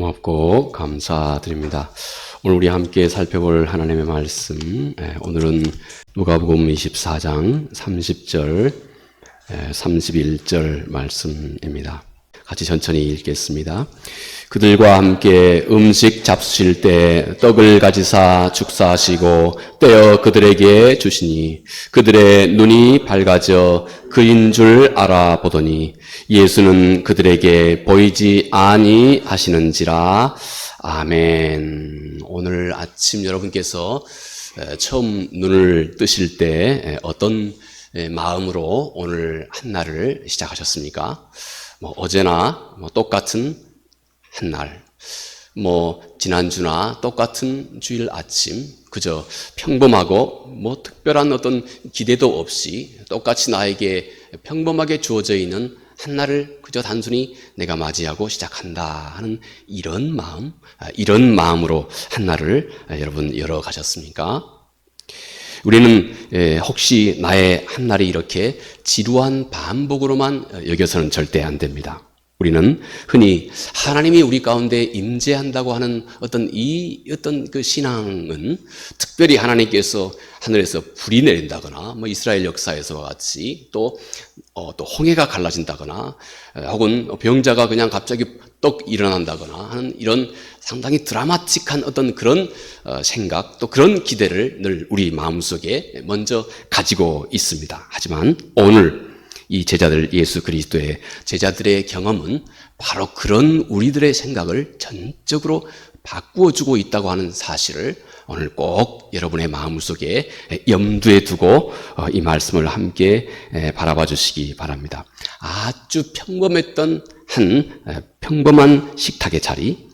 고맙고 감사드립니다. 오늘 우리 함께 살펴볼 하나님의 말씀, 오늘은 누가복음 24장 30절, 31절 말씀입니다. 같이 천천히 읽겠습니다. 그들과 함께 음식 잡수실 때 떡을 가지사 축사하시고 떼어 그들에게 주시니 그들의 눈이 밝아져 그인 줄 알아보더니 예수는 그들에게 보이지 아니하시는지라. 아멘. 오늘 아침 여러분께서 처음 눈을 뜨실 때 어떤 마음으로 오늘 한날을 시작하셨습니까? 어제나 똑같은 한날, 지난주나 똑같은 주일 아침, 그저 평범하고 특별한 어떤 기대도 없이 똑같이 나에게 평범하게 주어져 있는 한날을 그저 단순히 내가 맞이하고 시작한다 하는 이런 마음으로 한날을 여러분 열어가셨습니까? 우리는 혹시 나의 한날이 이렇게 지루한 반복으로만 여겨서는 절대 안 됩니다. 우리는 흔히 하나님이 우리 가운데 임재한다고 하는 어떤 그 신앙은 특별히 하나님께서 하늘에서 불이 내린다거나 이스라엘 역사에서와 같이 또 홍해가 갈라진다거나 혹은 병자가 그냥 갑자기 떡 일어난다거나 하는 이런 상당히 드라마틱한 어떤 그런 생각 또 그런 기대를 늘 우리 마음속에 먼저 가지고 있습니다. 하지만 오늘 이 예수 그리스도의 제자들의 경험은 바로 그런 우리들의 생각을 전적으로 바꾸어주고 있다고 하는 사실을 오늘 꼭 여러분의 마음속에 염두에 두고 이 말씀을 함께 바라봐 주시기 바랍니다. 아주 평범했던 한 평범한 식탁의 자리,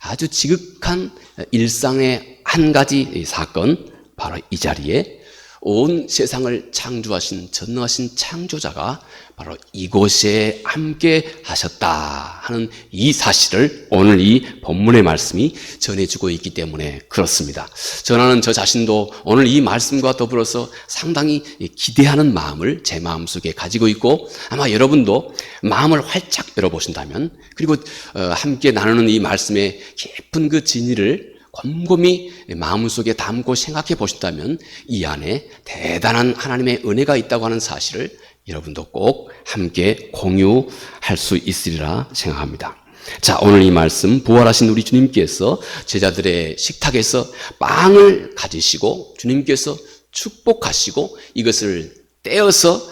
아주 지극한 일상의 한 가지 사건, 바로 이 자리에 온 세상을 창조하신 전능하신 창조자가 바로 이곳에 함께 하셨다 하는 이 사실을 오늘 이 본문의 말씀이 전해주고 있기 때문에 그렇습니다. 저는 저 자신도 오늘 이 말씀과 더불어서 상당히 기대하는 마음을 제 마음속에 가지고 있고 아마 여러분도 마음을 활짝 열어보신다면 그리고 함께 나누는 이 말씀의 깊은 그 진리를 곰곰이 마음속에 담고 생각해 보신다면 이 안에 대단한 하나님의 은혜가 있다고 하는 사실을 여러분도 꼭 함께 공유할 수 있으리라 생각합니다. 자, 오늘 이 말씀 부활하신 우리 주님께서 제자들의 식탁에서 빵을 가지시고 주님께서 축복하시고 이것을 떼어서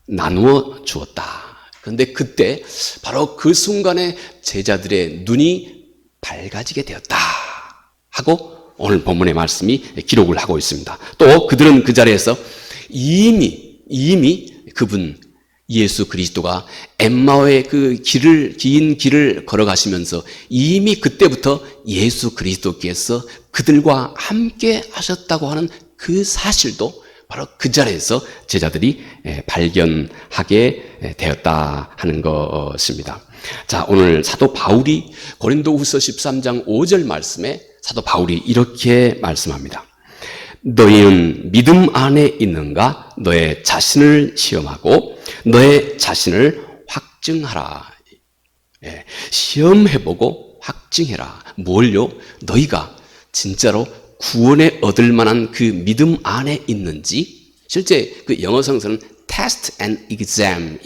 나누어 주었다. 그런데 그때 바로 그 순간에 제자들의 눈이 밝아지게 되었다 하고 오늘 본문의 말씀이 기록을 하고 있습니다. 또 그들은 그 자리에서 이미 그분 예수 그리스도가 엠마오의 그 긴 길을 걸어가시면서 이미 그때부터 예수 그리스도께서 그들과 함께 하셨다고 하는 그 사실도 바로 그 자리에서 제자들이 발견하게 되었다 하는 것입니다. 자, 오늘 사도 바울이 고린도후서 13장 5절 말씀에 사도 바울이 이렇게 말씀합니다. 너희는 믿음 안에 있는가? 너의 자신을 시험하고 너의 자신을 확증하라. 시험해보고 확증해라. 뭘요? 너희가 진짜로 구원에 얻을 만한 그 믿음 안에 있는지, 실제 그 영어 성서는 test and exam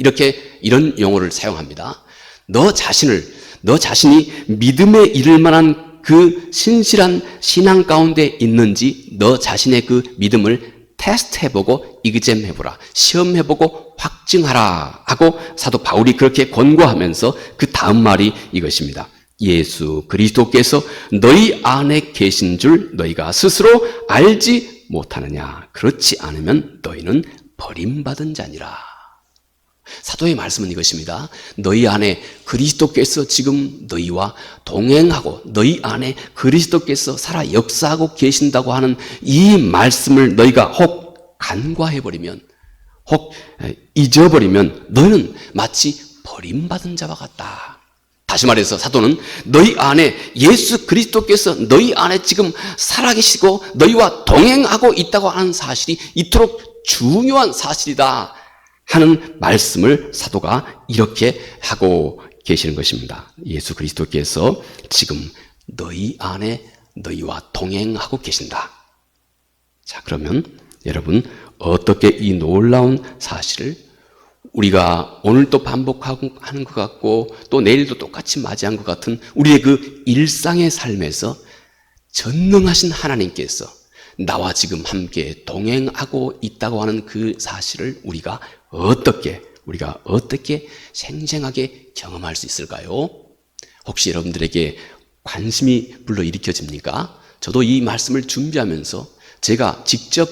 이런 용어를 사용합니다. 너 자신이 믿음에 이를 만한 그 신실한 신앙 가운데 있는지 너 자신의 그 믿음을 테스트해보고 exam해보라. 시험해보고 확증하라 하고 사도 바울이 그렇게 권고하면서 그 다음 말이 이것입니다. 예수 그리스도께서 너희 안에 계신 줄 너희가 스스로 알지 못하느냐. 그렇지 않으면 너희는 버림받은 자니라. 사도의 말씀은 이것입니다. 너희 안에 그리스도께서 지금 너희와 동행하고 너희 안에 그리스도께서 살아 역사하고 계신다고 하는 이 말씀을 너희가 혹 간과해버리면 혹 잊어버리면 너희는 마치 버림받은 자와 같다. 다시 말해서 사도는 너희 안에 예수 그리스도께서 너희 안에 지금 살아계시고 너희와 동행하고 있다고 하는 사실이 이토록 중요한 사실이다 하는 말씀을 사도가 이렇게 하고 계시는 것입니다. 예수 그리스도께서 지금 너희 안에 너희와 동행하고 계신다. 자, 그러면 여러분 어떻게 이 놀라운 사실을 우리가 오늘 또 반복하고 하는 것 같고 또 내일도 똑같이 맞이한 것 같은 우리의 그 일상의 삶에서 전능하신 하나님께서 나와 지금 함께 동행하고 있다고 하는 그 사실을 우리가 어떻게 생생하게 경험할 수 있을까요? 혹시 여러분들에게 관심이 불러일으켜집니까? 저도 이 말씀을 준비하면서 제가 직접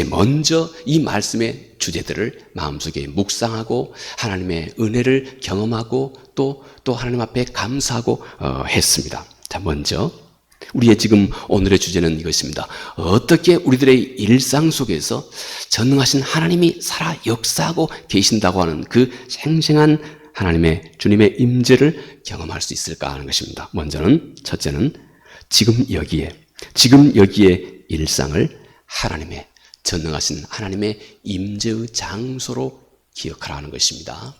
먼저 이 말씀의 주제들을 마음속에 묵상하고 하나님의 은혜를 경험하고 또 하나님 앞에 감사하고 했습니다. 자, 먼저 우리의 지금 오늘의 주제는 이것입니다. 어떻게 우리들의 일상 속에서 전능하신 하나님이 살아 역사하고 계신다고 하는 그 생생한 하나님의 주님의 임재를 경험할 수 있을까 하는 것입니다. 첫째는 지금 여기에 일상을 하나님의 전능하신 하나님의 임재의 장소로 기억하라는 것입니다.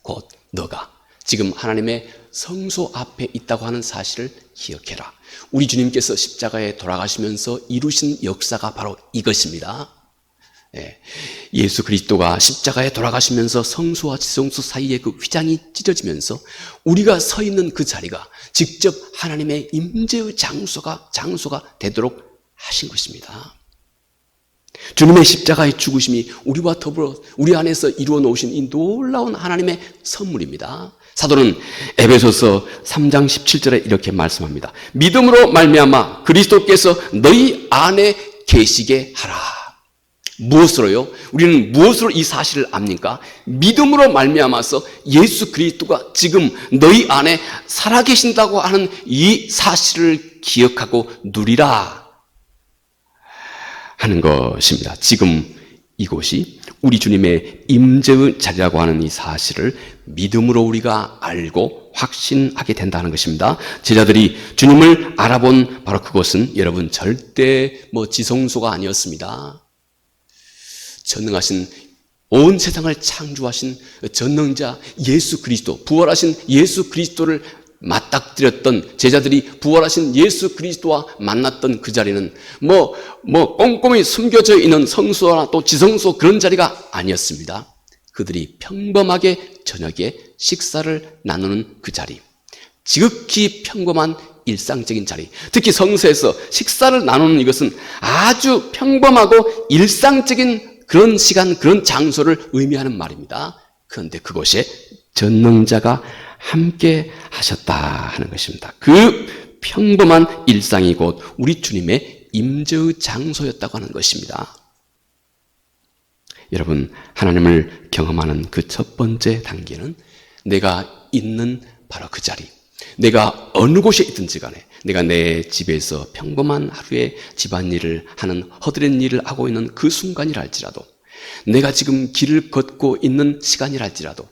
곧 너가 지금 하나님의 성소 앞에 있다고 하는 사실을 기억해라. 우리 주님께서 십자가에 돌아가시면서 이루신 역사가 바로 이것입니다. 예수 그리스도가 십자가에 돌아가시면서 성소와 지성소 사이에 그 휘장이 찢어지면서 우리가 서 있는 그 자리가 직접 하나님의 임재의 장소가 되도록 하신 것입니다. 주님의 십자가의 죽으심이 우리와 더불어 우리 안에서 이루어 놓으신 이 놀라운 하나님의 선물입니다. 사도는 에베소서 3장 17절에 이렇게 말씀합니다. 믿음으로 말미암아 그리스도께서 너희 안에 계시게 하라. 무엇으로요? 우리는 무엇으로 이 사실을 압니까? 믿음으로 말미암아서 예수 그리스도가 지금 너희 안에 살아계신다고 하는 이 사실을 기억하고 누리라 하는 것입니다. 지금 이곳이 우리 주님의 임재의 자리라고 하는 이 사실을 믿음으로 우리가 알고 확신하게 된다는 것입니다. 제자들이 주님을 알아본 바로 그것은 여러분 절대 지성소가 아니었습니다. 전능하신 온 세상을 창조하신 전능자 예수 그리스도, 부활하신 예수 그리스도를 맞닥뜨렸던 제자들이 부활하신 예수 그리스도와 만났던 그 자리는 꼼꼼히 숨겨져 있는 성소나 또 지성소 그런 자리가 아니었습니다. 그들이 평범하게 저녁에 식사를 나누는 그 자리, 지극히 평범한 일상적인 자리, 특히 성소에서 식사를 나누는 이것은 아주 평범하고 일상적인 그런 시간, 그런 장소를 의미하는 말입니다. 그런데 그곳에 전능자가 함께 하셨다 하는 것입니다. 그 평범한 일상이 곧 우리 주님의 임재의 장소였다고 하는 것입니다. 여러분, 하나님을 경험하는 그 첫 번째 단계는 내가 있는 바로 그 자리, 내가 어느 곳에 있든지 간에 내가 내 집에서 평범한 하루의 집안일을 하는 허드렛 일을 하고 있는 그 순간이랄지라도, 내가 지금 길을 걷고 있는 시간이랄지라도,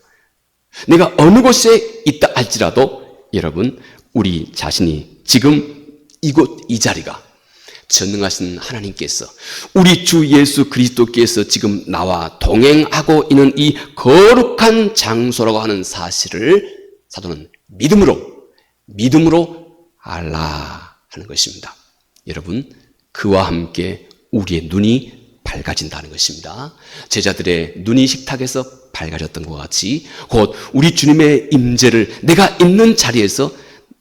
내가 어느 곳에 있다 할지라도 여러분, 우리 자신이 지금 이곳 이 자리가 전능하신 하나님께서 우리 주 예수 그리스도께서 지금 나와 동행하고 있는 이 거룩한 장소라고 하는 사실을 사도는 믿음으로 알라 하는 것입니다. 여러분, 그와 함께 우리의 눈이 밝아진다는 것입니다. 제자들의 눈이 식탁에서 밝아졌던 것 같이 곧 우리 주님의 임재를 내가 있는 자리에서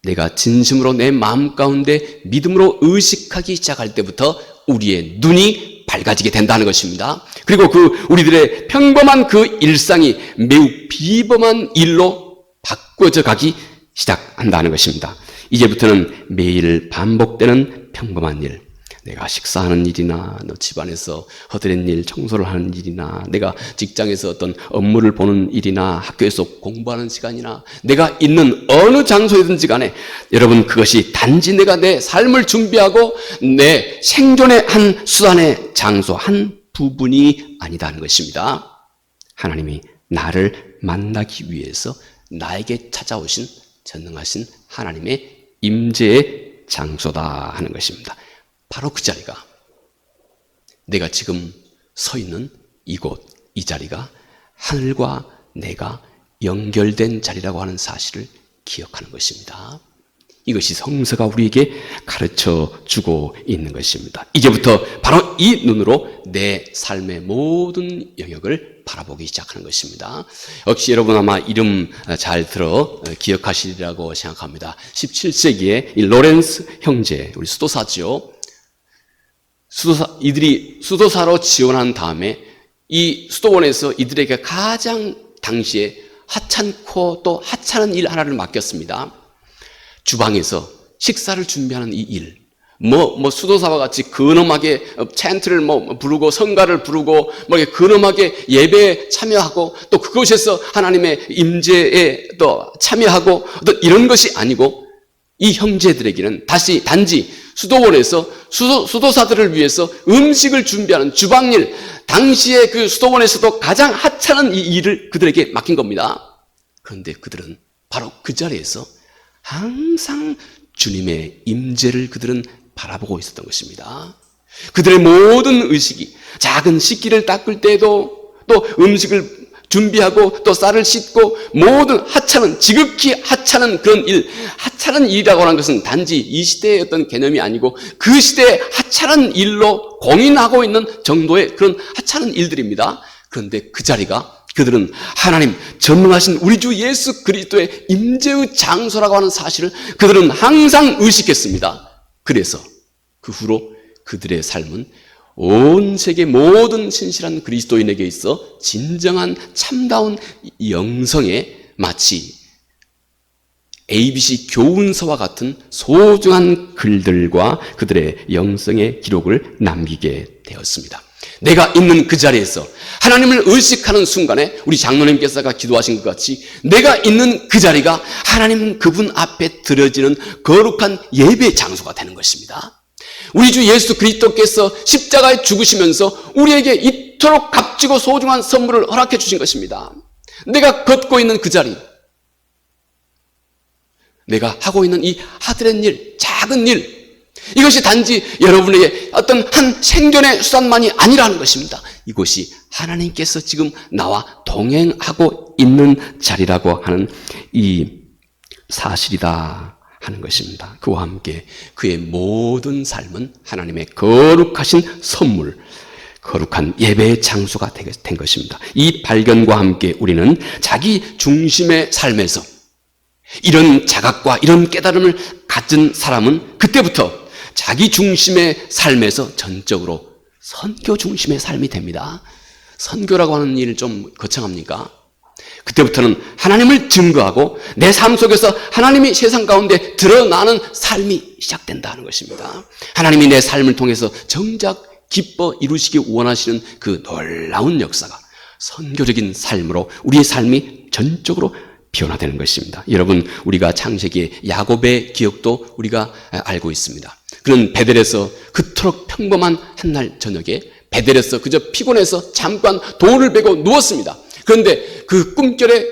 내가 진심으로 내 마음 가운데 믿음으로 의식하기 시작할 때부터 우리의 눈이 밝아지게 된다는 것입니다. 그리고 우리들의 평범한 그 일상이 매우 비범한 일로 바꿔져 가기 시작한다는 것입니다. 이제부터는 매일 반복되는 평범한 일, 내가 식사하는 일이나 집안에서 허드렛 일, 청소를 하는 일이나 내가 직장에서 어떤 업무를 보는 일이나 학교에서 공부하는 시간이나 내가 있는 어느 장소이든지 간에 여러분, 그것이 단지 내가 내 삶을 준비하고 내 생존의 한 수단의 장소 한 부분이 아니다는 것입니다. 하나님이 나를 만나기 위해서 나에게 찾아오신 전능하신 하나님의 임재의 장소다 하는 것입니다. 바로 그 자리가, 내가 지금 서 있는 이곳, 이 자리가 하늘과 내가 연결된 자리라고 하는 사실을 기억하는 것입니다. 이것이 성서가 우리에게 가르쳐 주고 있는 것입니다. 이제부터 바로 이 눈으로 내 삶의 모든 영역을 바라보기 시작하는 것입니다. 역시 여러분 아마 이름 잘 들어 기억하시리라고 생각합니다. 17세기에 이 로렌스 형제, 우리 수도사죠. 이들이 수도사로 지원한 다음에 이 수도원에서 이들에게 가장 당시에 하찮고 또 하찮은 일 하나를 맡겼습니다. 주방에서 식사를 준비하는 이 일, 수도사와 같이 근엄하게 찬트를 부르고 성가를 부르고 근엄하게 예배에 참여하고 또 그곳에서 하나님의 임재에 또 참여하고 또 이런 것이 아니고 이 형제들에게는 단지 수도원에서 수도사들을 위해서 음식을 준비하는 주방일, 당시에 그 수도원에서도 가장 하찮은 이 일을 그들에게 맡긴 겁니다. 그런데 그들은 바로 그 자리에서 항상 주님의 임재를 그들은 바라보고 있었던 것입니다. 그들의 모든 의식이 작은 식기를 닦을 때에도 또 음식을 준비하고 또 쌀을 씻고 모든 지극히 하찮은 그런 일, 하찮은 일이라고 하는 것은 단지 이 시대의 어떤 개념이 아니고 그 시대의 하찮은 일로 공인하고 있는 정도의 그런 하찮은 일들입니다. 그런데 그 자리가 그들은 하나님 전능하신 우리 주 예수 그리스도의 임재의 장소라고 하는 사실을 그들은 항상 의식했습니다. 그래서 그 후로 그들의 삶은 온 세계 모든 신실한 그리스도인에게 있어 진정한 참다운 영성에 마치 ABC 교훈서와 같은 소중한 글들과 그들의 영성의 기록을 남기게 되었습니다. 내가 있는 그 자리에서 하나님을 의식하는 순간에 우리 장로님께서 기도하신 것 같이 내가 있는 그 자리가 하나님 그분 앞에 드려지는 거룩한 예배 장소가 되는 것입니다. 우리 주 예수 그리스도께서 십자가에 죽으시면서 우리에게 이토록 값지고 소중한 선물을 허락해 주신 것입니다. 내가 걷고 있는 그 자리, 내가 하고 있는 이 하드렛 일, 작은 일, 이것이 단지 여러분에게 어떤 한 생존의 수단만이 아니라는 것입니다. 이곳이 하나님께서 지금 나와 동행하고 있는 자리라고 하는 이 사실이다 하는 것입니다. 그와 함께 그의 모든 삶은 하나님의 거룩하신 선물, 거룩한 예배의 장소가 된 것입니다. 이 발견과 함께 우리는 자기 중심의 삶에서 이런 자각과 이런 깨달음을 가진 사람은 그때부터 자기 중심의 삶에서 전적으로 선교 중심의 삶이 됩니다. 선교라고 하는 일 좀 거창합니까? 그때부터는 하나님을 증거하고 내 삶 속에서 하나님이 세상 가운데 드러나는 삶이 시작된다는 것입니다. 하나님이 내 삶을 통해서 정작 기뻐 이루시기 원하시는 그 놀라운 역사가 선교적인 삶으로 우리의 삶이 전적으로 변화되는 것입니다. 여러분, 우리가 창세기의 야곱의 기억도 우리가 알고 있습니다. 그는 베델에서 그토록 평범한 한날 저녁에 베델에서 그저 피곤해서 잠깐 돌을 베고 누웠습니다. 그런데 그 꿈결에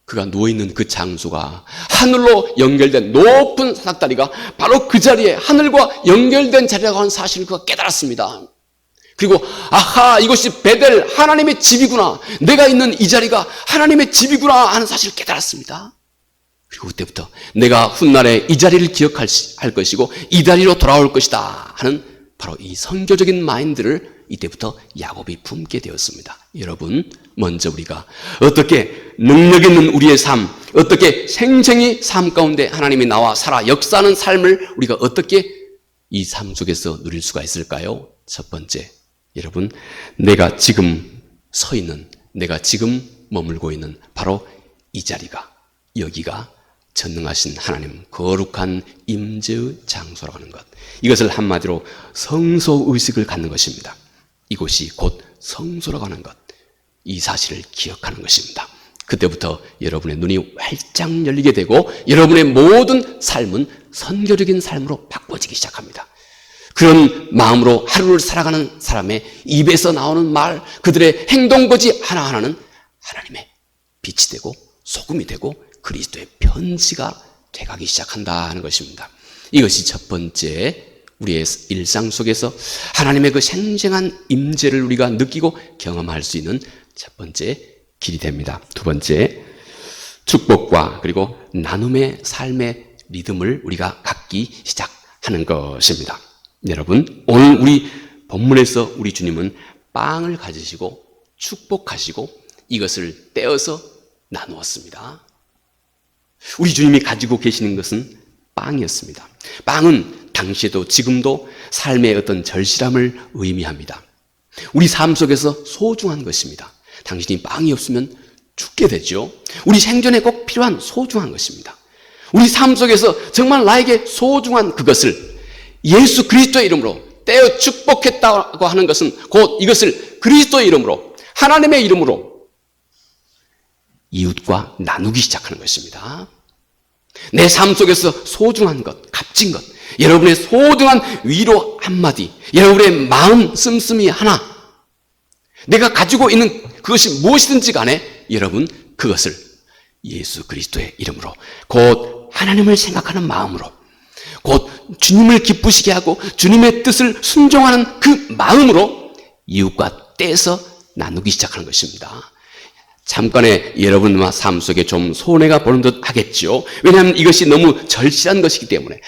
그가 누워있는 그 장소가 하늘로 연결된 높은 사닥다리가 바로 그 자리에 하늘과 연결된 자리라고 하는 사실을 그가 깨달았습니다. 그리고 아하, 이것이 베델 하나님의 집이구나, 내가 있는 이 자리가 하나님의 집이구나 하는 사실을 깨달았습니다. 그리고 그때부터 내가 훗날에 이 자리를 기억할 것이고 이 자리로 돌아올 것이다 하는 바로 이 선교적인 마인드를 이때부터 야곱이 품게 되었습니다. 여러분, 먼저 우리가 어떻게 능력 있는 우리의 삶, 어떻게 생생히 삶 가운데 하나님이 나와 살아 역사하는 삶을 우리가 어떻게 이 삶 속에서 누릴 수가 있을까요? 첫 번째, 여러분, 내가 지금 서 있는, 내가 지금 머물고 있는 바로 이 자리가, 여기가 전능하신 하나님 거룩한 임재의 장소라고 하는 것, 이것을 한마디로 성소의식을 갖는 것입니다. 이곳이 곧 성소라고 하는 것, 이 사실을 기억하는 것입니다. 그때부터 여러분의 눈이 활짝 열리게 되고 여러분의 모든 삶은 선교적인 삶으로 바꿔지기 시작합니다. 그런 마음으로 하루를 살아가는 사람의 입에서 나오는 말, 그들의 행동거지 하나하나는 하나님의 빛이 되고 소금이 되고 그리스도의 편지가 돼가기 시작한다 하는 것입니다. 이것이 첫 번째, 우리의 일상 속에서 하나님의 그 생생한 임재를 우리가 느끼고 경험할 수 있는 첫 번째 길이 됩니다. 두 번째, 축복과 그리고 나눔의 삶의 리듬을 우리가 갖기 시작하는 것입니다. 여러분, 오늘 우리 본문에서 우리 주님은 빵을 가지시고 축복하시고 이것을 떼어서 나누었습니다. 우리 주님이 가지고 계시는 것은 빵이었습니다. 빵은 당시에도 지금도 삶의 어떤 절실함을 의미합니다. 우리 삶 속에서 소중한 것입니다. 당신이 빵이 없으면 죽게 되죠. 우리 생존에 꼭 필요한 소중한 것입니다. 우리 삶 속에서 정말 나에게 소중한 그것을 예수 그리스도의 이름으로 떼어 축복했다고 하는 것은 곧 이것을 그리스도의 이름으로, 하나님의 이름으로 이웃과 나누기 시작하는 것입니다. 내 삶 속에서 소중한 것, 값진 것, 여러분의 소중한 위로 한마디, 여러분의 마음 씀씀이 하나, 내가 가지고 있는 그것이 무엇이든지 간에 여러분 그것을 예수 그리스도의 이름으로, 곧 하나님을 생각하는 마음으로, 곧 주님을 기쁘시게 하고 주님의 뜻을 순종하는 그 마음으로 이웃과 떼서 나누기 시작하는 것입니다. 잠깐의 여러분과 삶 속에 좀 손해가 보는 듯 하겠죠. 왜냐하면 이것이 너무 절실한 것이기 때문에,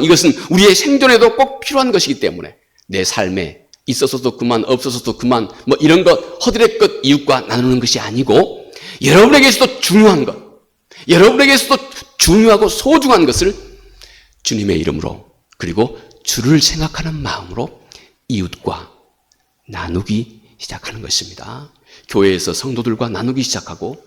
이것은 우리의 생존에도 꼭 필요한 것이기 때문에, 내 삶에 있어서도 그만, 없어서도 그만, 이런 것 허드렛 이웃과 나누는 것이 아니고, 여러분에게서도 중요한 것, 여러분에게서도 중요하고 소중한 것을 주님의 이름으로, 그리고 주를 생각하는 마음으로 이웃과 나누기 시작하는 것입니다. 교회에서 성도들과 나누기 시작하고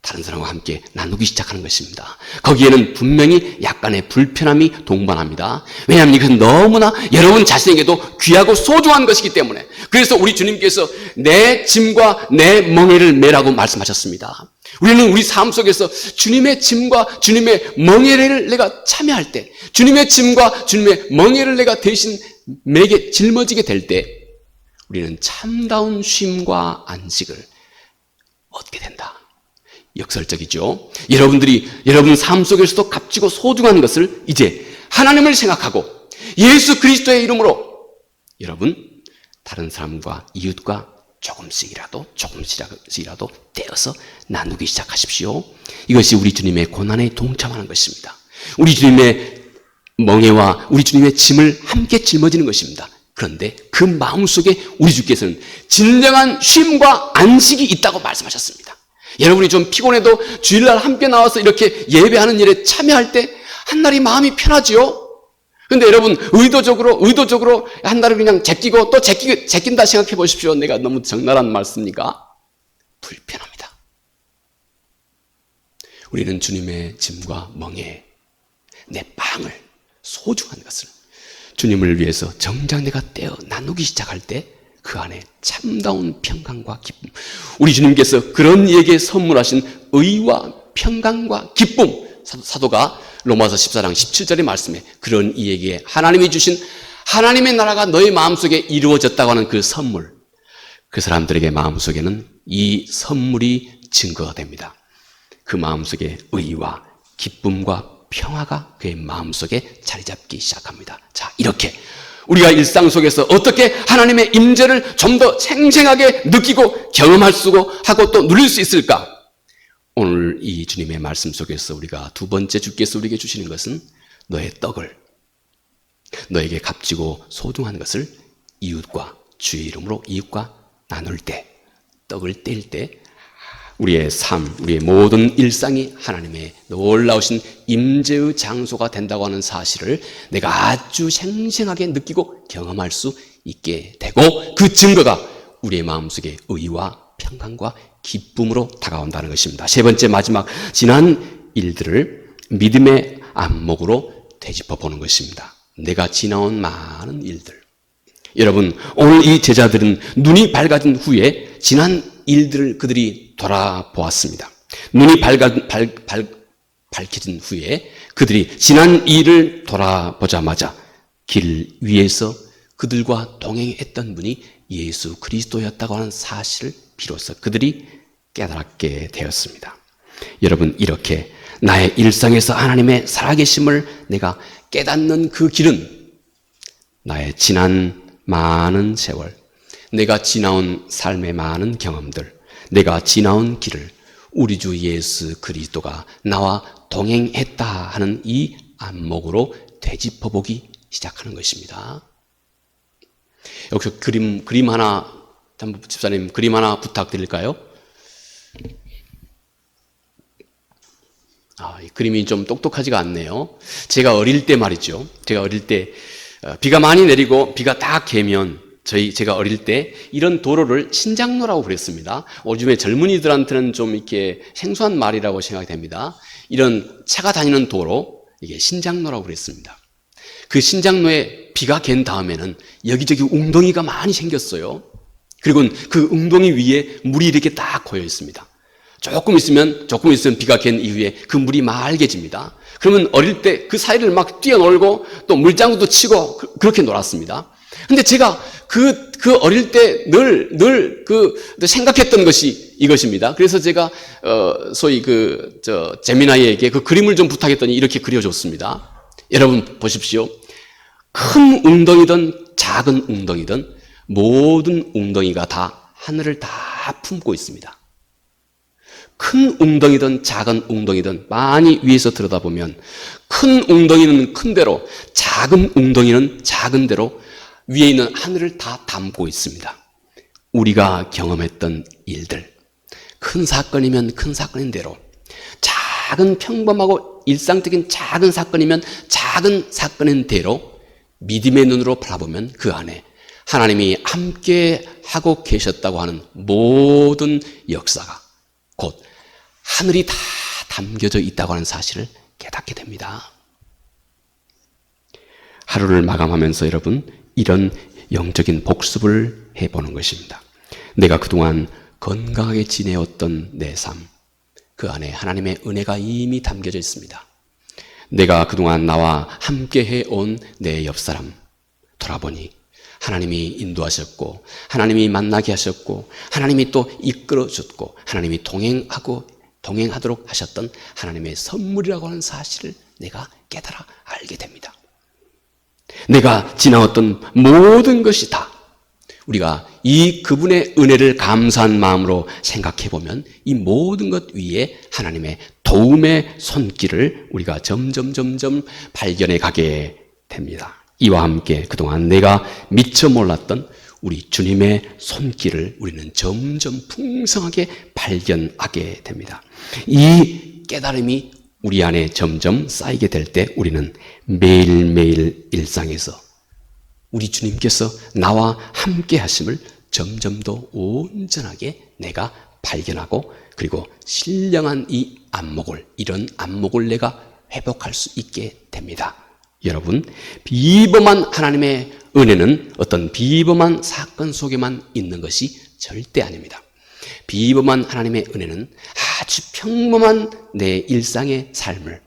다른 사람과 함께 나누기 시작하는 것입니다. 거기에는 분명히 약간의 불편함이 동반합니다. 왜냐하면 이것은 너무나 여러분 자신에게도 귀하고 소중한 것이기 때문에. 그래서 우리 주님께서 내 짐과 내 멍에를 메라고 말씀하셨습니다. 우리는 우리 삶 속에서 주님의 짐과 주님의 멍에를 내가 참여할 때, 주님의 짐과 주님의 멍에를 내가 대신 내게 짊어지게 될 때 우리는 참다운 쉼과 안식을 얻게 된다. 역설적이죠. 여러분 삶 속에서도 값지고 소중한 것을 이제 하나님을 생각하고 예수 그리스도의 이름으로 여러분 다른 사람과 이웃과 조금씩이라도 떼어서 나누기 시작하십시오. 이것이 우리 주님의 고난에 동참하는 것입니다. 우리 주님의 멍에와 우리 주님의 짐을 함께 짊어지는 것입니다. 그런데 그 마음속에 우리 주께서는 진정한 쉼과 안식이 있다고 말씀하셨습니다. 여러분이 좀 피곤해도 주일날 함께 나와서 이렇게 예배하는 일에 참여할 때 한날이 마음이 편하지요. 근데 여러분 의도적으로 한날을 그냥 제끼고 또 제낀다 생각해 보십시오. 내가 너무 적나라한 말씀입니까? 불편합니다. 우리는 주님의 짐과 멍에 내 빵을, 소중한 것을 주님을 위해서 정작 내가 떼어 나누기 시작할 때 그 안에 참다운 평강과 기쁨, 우리 주님께서 그런 이에게 선물하신 의와 평강과 기쁨, 사도가 로마서 14장 17절의 말씀에 그런 이에게 하나님이 주신 하나님의 나라가 너의 마음속에 이루어졌다고 하는 그 선물, 그 사람들에게 마음속에는 이 선물이 증거가 됩니다. 그 마음속에 의와 기쁨과 평화가 그의 마음속에 자리 잡기 시작합니다. 자, 이렇게 우리가 일상 속에서 어떻게 하나님의 임재를 좀 더 생생하게 느끼고 경험할 수 하고 또 누릴 수 있을까? 오늘 이 주님의 말씀 속에서 우리가 두 번째 주께서 우리에게 주시는 것은 너의 떡을, 너에게 값지고 소중한 것을 이웃과 주의 이름으로 이웃과 나눌 때, 떡을 뗄 때 우리의 삶, 우리의 모든 일상이 하나님의 놀라우신 임재의 장소가 된다고 하는 사실을 내가 아주 생생하게 느끼고 경험할 수 있게 되고, 그 증거가 우리의 마음속에 의와 평강과 기쁨으로 다가온다는 것입니다. 세 번째, 마지막, 지난 일들을 믿음의 안목으로 되짚어 보는 것입니다. 내가 지나온 많은 일들. 여러분, 오늘 이 제자들은 눈이 밝아진 후에 지난 일들을 그들이 돌아보았습니다. 눈이 밝혀진 후에 그들이 지난 일을 돌아보자마자 길 위에서 그들과 동행했던 분이 예수 그리스도였다고 하는 사실을 비로소 그들이 깨달게 되었습니다. 여러분, 이렇게 나의 일상에서 하나님의 살아계심을 내가 깨닫는 그 길은 나의 지난 많은 세월, 내가 지나온 삶의 많은 경험들, 내가 지나온 길을 우리 주 예수 그리스도가 나와 동행했다 하는 이 안목으로 되짚어보기 시작하는 것입니다. 여기서 그림 하나, 집사님 그림 하나 부탁드릴까요? 이 그림이 좀 똑똑하지가 않네요. 제가 어릴 때 말이죠. 제가 어릴 때 비가 많이 내리고 비가 딱 개면 제가 어릴 때 이런 도로를 신장로라고 그랬습니다. 요즘에 젊은이들한테는 좀 이렇게 생소한 말이라고 생각이 됩니다. 이런 차가 다니는 도로, 이게 신장로라고 그랬습니다. 그 신장로에 비가 갠 다음에는 여기저기 웅덩이가 많이 생겼어요. 그리고 그 웅덩이 위에 물이 이렇게 딱 고여 있습니다. 조금 있으면 비가 갠 이후에 그 물이 맑아집니다. 그러면 어릴 때 그 사이를 막 뛰어놀고 또 물장구도 치고 그렇게 놀았습니다. 근데 제가 그 어릴 때 늘 생각했던 것이 이것입니다. 그래서 제가 소위 제미나이에게 그 그림을 좀 부탁했더니 이렇게 그려줬습니다. 여러분 보십시오. 큰 웅덩이든 작은 웅덩이든 모든 웅덩이가 다 하늘을 다 품고 있습니다. 큰 웅덩이든 작은 웅덩이든 많이 위에서 들여다보면 큰 웅덩이는 큰 대로, 작은 웅덩이는 작은 대로 위에 있는 하늘을 다 담고 있습니다. 우리가 경험했던 일들, 큰 사건이면 큰 사건인 대로, 작은 평범하고 일상적인 작은 사건이면 작은 사건인 대로 믿음의 눈으로 바라보면 그 안에 하나님이 함께 하고 계셨다고 하는 모든 역사가 곧 하늘이 다 담겨져 있다고 하는 사실을 깨닫게 됩니다. 하루를 마감하면서 여러분, 이런 영적인 복습을 해보는 것입니다. 내가 그동안 건강하게 지내었던 내 삶, 그 안에 하나님의 은혜가 이미 담겨져 있습니다. 내가 그동안 나와 함께 해온 내 옆사람 돌아보니 하나님이 인도하셨고, 하나님이 만나게 하셨고, 하나님이 또 이끌어줬고, 하나님이 동행하도록 하셨던 하나님의 선물이라고 하는 사실을 내가 깨달아 알게 됩니다. 내가 지나왔던 모든 것이 다 우리가 이 그분의 은혜를 감사한 마음으로 생각해 보면 이 모든 것 위에 하나님의 도움의 손길을 우리가 점점 발견해 가게 됩니다. 이와 함께 그동안 내가 미처 몰랐던 우리 주님의 손길을 우리는 점점 풍성하게 발견하게 됩니다. 이 깨달음이 우리 안에 점점 쌓이게 될 때 우리는 매일매일 일상에서 우리 주님께서 나와 함께 하심을 점점 더 온전하게 내가 발견하고, 그리고 신령한 이 안목을, 이런 안목을 내가 회복할 수 있게 됩니다. 여러분, 비범한 하나님의 은혜는 어떤 비범한 사건 속에만 있는 것이 절대 아닙니다. 비범한 하나님의 은혜는 아주 평범한 내 일상의 삶을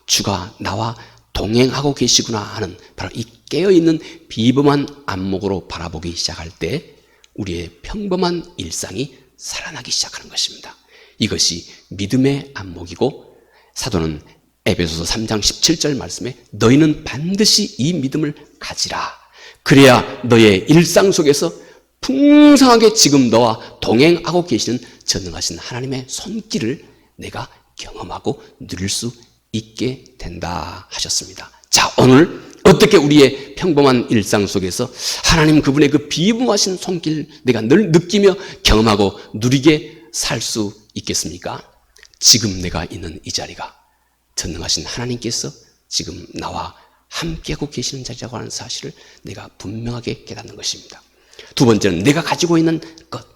주가 나와 동행하고 계시구나 하는 바로 이 깨어있는 비범한 안목으로 바라보기 시작할 때 우리의 평범한 일상이 살아나기 시작하는 것입니다. 이것이 믿음의 안목이고, 사도는 에베소서 3장 17절 말씀에 너희는 반드시 이 믿음을 가지라. 그래야 너의 일상 속에서 풍성하게 지금 너와 동행하고 계시는 전능하신 하나님의 손길을 내가 경험하고 누릴 수 있게 된다 하셨습니다. 자, 오늘 어떻게 우리의 평범한 일상 속에서 하나님 그분의 그 비범하신 손길 내가 늘 느끼며 경험하고 누리게 살 수 있겠습니까? 지금 내가 있는 이 자리가 전능하신 하나님께서 지금 나와 함께하고 계시는 자리라고 하는 사실을 내가 분명하게 깨닫는 것입니다. 두 번째는 내가 가지고 있는 것,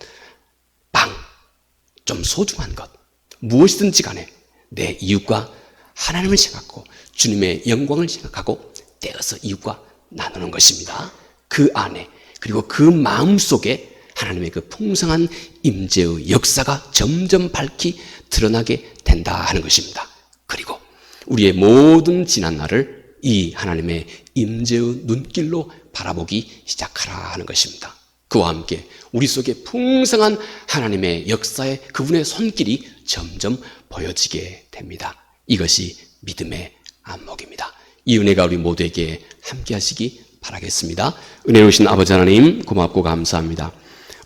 좀 소중한 것, 무엇이든지 간에 내 이웃과 하나님을 생각하고 주님의 영광을 생각하고 떼어서 이웃과 나누는 것입니다. 그 안에, 그리고 그 마음 속에 하나님의 그 풍성한 임재의 역사가 점점 밝히 드러나게 된다 하는 것입니다. 그리고 우리의 모든 지난 날을 이 하나님의 임재의 눈길로 바라보기 시작하라 하는 것입니다. 그와 함께 우리 속에 풍성한 하나님의 역사의 그분의 손길이 점점 보여지게 됩니다. 이것이 믿음의 안목입니다. 이 은혜가 우리 모두에게 함께 하시기 바라겠습니다. 은혜로우신 아버지 하나님, 고맙고 감사합니다.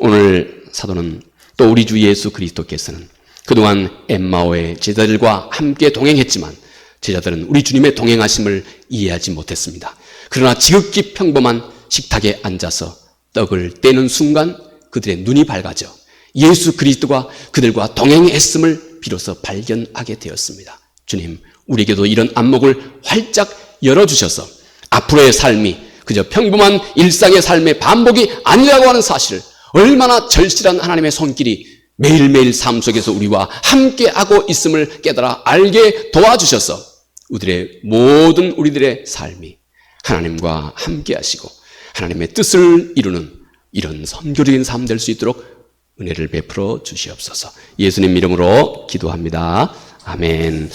오늘 사도는 또 우리 주 예수 그리스도께서는 그동안 엠마오의 제자들과 함께 동행했지만 제자들은 우리 주님의 동행하심을 이해하지 못했습니다. 그러나 지극히 평범한 식탁에 앉아서 떡을 떼는 순간 그들의 눈이 밝아져 예수 그리스도가 그들과 동행했음을 비로소 발견하게 되었습니다. 주님, 우리에게도 이런 안목을 활짝 열어주셔서 앞으로의 삶이 그저 평범한 일상의 삶의 반복이 아니라고 하는 사실을, 얼마나 절실한 하나님의 손길이 매일매일 삶 속에서 우리와 함께하고 있음을 깨달아 알게 도와주셔서 우리들의 삶이 하나님과 함께하시고 하나님의 뜻을 이루는 이런 선교적인 삶 될 수 있도록 은혜를 베풀어 주시옵소서. 예수님 이름으로 기도합니다. 아멘.